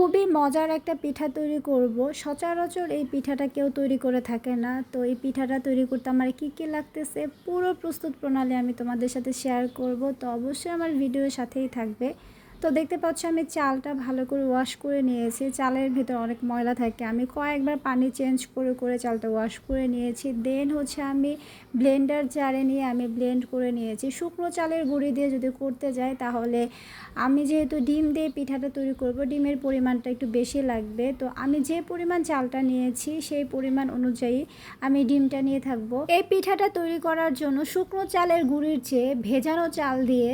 খুবই মজার একটা পিঠা তৈরি করব। সচরাচর এই পিঠাটা কেউ তৈরি করে থাকে না। তো এই পিঠাটা তৈরি করতে আমার কী লাগতেছে পুরো প্রস্তুত প্রণালী আমি তোমাদের সাথে শেয়ার করব। তো অবশ্যই আমার ভিডিওর সাথেই থাকবে। তো দেখতে পাচ্ছ আমি চালটা ভালো করে ওয়াশ করে নিয়েছি। চালের ভেতর অনেক ময়লা থাকে, আমি কয়েকবার পানি চেঞ্জ করে করে চালটা ওয়াশ করে নিয়েছি। দেন হচ্ছে আমি ব্লেন্ডার জারে নিয়ে আমি ব্লেন্ড করে নিয়েছি। শুকনো চালের গুঁড়ি দিয়ে যদি করতে যাই তাহলে আমি যেহেতু ডিম দিয়ে পিঠাটা তৈরি করব, ডিমের পরিমাণটা একটু বেশি লাগবে। তো আমি যে পরিমাণ চালটা নিয়েছি সেই পরিমাণ অনুযায়ী আমি ডিমটা নিয়ে থাকবো। এই পিঠাটা তৈরি করার জন্য শুকনো চালের গুঁড়ির চেয়ে ভেজানো চাল দিয়ে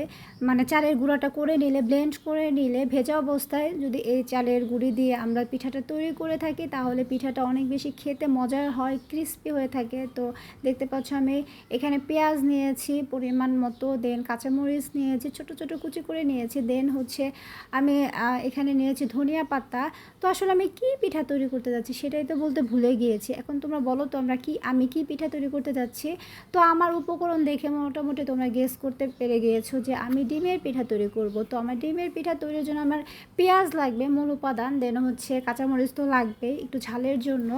মানে চালের গুঁড়াটা করে নিলে, ব্লেন্ড করে নিলে, ভেজা অবস্থায় যদি এই চালের গুঁড়ি দিয়ে আমরা পিঠাটা তৈরি করে থাকি তাহলে পিঠাটা অনেক বেশি খেতে মজার হয়, ক্রিস্পি হয়ে থাকে। তো দেখতে পাচ্ছ আমি এখানে পেঁয়াজ নিয়েছি পরিমাণ মতো, দেন কাঁচামরিচ নিয়েছি ছোট ছোট কুচি করে নিয়েছি, দেন হচ্ছে আমি এখানে নিয়েছি ধনিয়া পাতা। তো আসলে আমি কি পিঠা তৈরি করতে যাচ্ছি সেটাই তো বলতে ভুলে গিয়েছি। এখন তোমরা বলো তো আমি কি পিঠা তৈরি করতে যাচ্ছি। তো আমার উপকরণ দেখে মোটামুটি তোমরা গেস করতে পেরে গিয়েছো যে আমি ডিমের পিঠা তৈরি করব। তো আমার ডিমের পিঠা তৈরির জন্য আমার পেঁয়াজ লাগবে মূল উপাদান, দেন হচ্ছে কাঁচামরিচ তো লাগবে একটু ঝালের জন্য।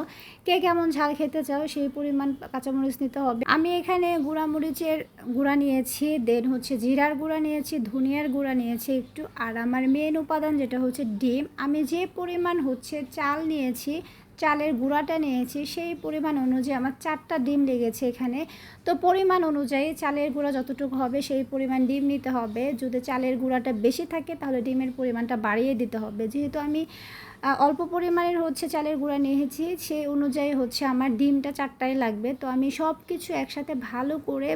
কে কেমন ঝাল খেতে চাও সেই পরিমাণ কাঁচামরিচ নিতে হবে। আমি এখানে গুঁড়ামরিচের গুঁড়া নিয়েছি, দেন হচ্ছে জিরার গুঁড়া নিয়েছি, ধনিয়ার গুঁড়া নিয়েছি একটু, আর আমার মেন উপাদান যেটা হচ্ছে ডিম। আমি যে পরিমাণ হচ্ছে চাল নিয়েছি, চালের গুঁড়াটা নিয়েছি, সেই পরিমাণ অনুযায়ী আমার 4টা ডিম লেগেছে এখানে। তো পরিমাণ অনুযায়ী চালের গুঁড়া যতটুকু হবে সেই পরিমাণ ডিম নিতে হবে। যদি চালের গুঁড়াটা বেশি থাকে তাহলে ডিমের পরিমাণটা বাড়িয়ে দিতে হবে। যেহেতু আমি অল্প পরিমাণের হচ্ছে চালের গুঁড়া নিয়েছি, সেই অনুযায়ী হচ্ছে আমার ডিমটা 4টাই লাগবে। তো আমি সব কিছু একসাথে ভালো করে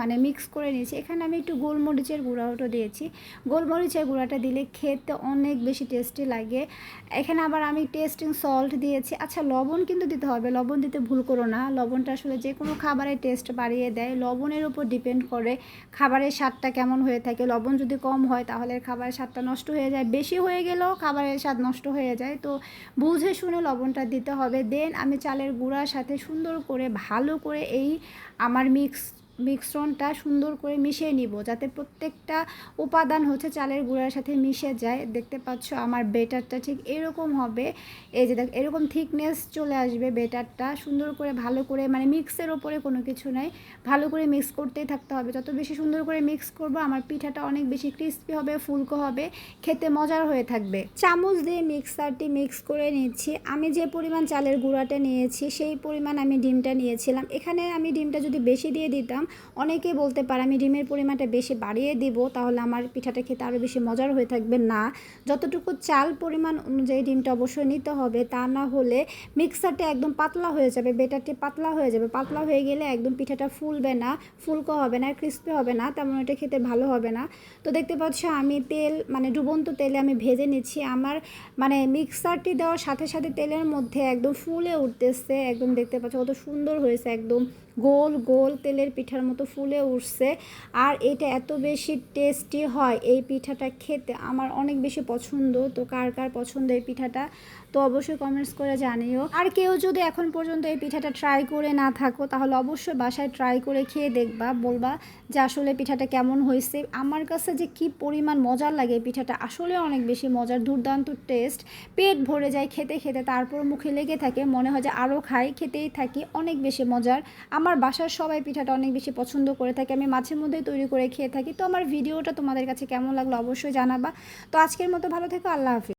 মানে মিক্স করে নিয়েছি। এখানে আমি একটু গোলমরিচের গুঁড়াটা দিয়েছি। গোলমরিচের গুঁড়াটা দিলে খেতে অনেক বেশি টেস্টি লাগে। এখানে আবার আমি টেস্টিং সল্ট দিয়েছি। আচ্ছা, লবণ কিন্তু দিতে হবে, লবণ দিতে ভুল করো না। লবণটা আসলে যে কোনো খাবারের টেস্ট বাড়িয়ে দেয়, লবণের উপর ডিপেন্ড করে খাবারের স্বাদটা কেমন হয়ে থাকে। লবণ যদি কম হয় তাহলে খাবারের স্বাদটা নষ্ট হয়ে যায়, বেশি হয়ে গেলেও খাবারের স্বাদ নষ্ট হয়ে যায়। তো বুঝে শুনে লবণটা দিতে হবে। দেন আমি চালের গুঁড়ার সাথে সুন্দর করে ভালো করে এই আমার মিশ্রণটা সুন্দর করে মিশিয়ে নিব, যাতে প্রত্যেকটা উপাদান হচ্ছে চালের গুঁড়ার সাথে মিশে যায়। দেখতে পাচ্ছ আমার বেটারটা ঠিক এরকম হবে। এই যে দেখ এরকম থিকনেস চলে আসবে বেটারটা। সুন্দর করে ভালো করে মানে মিক্সের ওপরে কোনো কিছু নাই, ভালো করে মিক্স করতেই থাকতে হবে। যত বেশি সুন্দর করে মিক্স করবো আমার পিঠাটা অনেক বেশি ক্রিস্পি হবে, ফুলকো হবে, খেতে মজার হয়ে থাকবে। চামচ দিয়ে মিক্সারটি মিক্স করে নিচ্ছি। আমি যে পরিমাণ চালের গুঁড়াটা নিয়েছি সেই পরিমাণ আমি ডিমটা নিয়েছিলাম। এখানে আমি ডিমটা যদি বেশি দিয়ে দিতাম, অনেকে বলতে পারে আমি ডিমের পরিমাণটা বেশি বাড়িয়ে দিব তাহলে আমার পিঠাটা খেতে আরও বেশি মজার হয়ে থাকবে। না, যতটুকু চাল পরিমাণ অনুযায়ী ডিমটা অবশ্যই নিতে হবে, তা না হলে মিক্সারটা একদম পাতলা হয়ে যাবে, বেটারটি পাতলা হয়ে যাবে। পাতলা হয়ে গেলে একদম পিঠাটা ফুলবে না, ফুলকো হবে না, ক্রিস্পি হবে না, তেমন এটা খেতে ভালো হবে না। তো দেখতে পাচ্ছ আমি তেল মানে ডুবন্ত তেলে আমি ভেজে নিচ্ছি। আমার মানে মিক্সারটি দেওয়ার সাথে সাথে তেলের মধ্যে একদম ফুলে উঠতেছে, একদম দেখতে পাচ্ছ কত সুন্দর হয়েছে, একদম গোল গোল তেলের পিঠার মতো ফুলে উঠছে। আর এটা এত বেশি টেস্টি হয়, এই পিঠাটা খেতে আমার অনেক বেশি পছন্দ। তো কার কার পছন্দ এই পিঠাটা তো অবশ্যই কমেন্টস করে জানিও। আর কেউ যদি এখন পর্যন্ত এই পিঠাটা ট্রাই করে না থাকো তাহলে অবশ্যই বাসায় ট্রাই করে খেয়ে দেখবা, বলবা যে আসলে পিঠাটা কেমন হয়েছে। আমার কাছে যে কি পরিমাণ মজার লাগে এই পিঠাটা, আসলে অনেক বেশি মজার, দুর্দান্ত টেস্ট, পেট ভরে যায় খেতে খেতে, তারপর মুখে লেগে থাকে, মনে হয় যে আরও খাই, খেতেই থাকি, অনেক বেশি মজার। আমার বাসার সবাই পিঠাটা অনেক বেশি পছন্দ করে থাকে, আমি মাঝে মধ্যেই তৈরি করে খেয়ে থাকি। তো আমার ভিডিওটা তোমাদের কাছে কেমন লাগলো অবশ্যই জানাবা। তো আজকের মতো ভালো থেকো, আল্লাহ হাফিজ।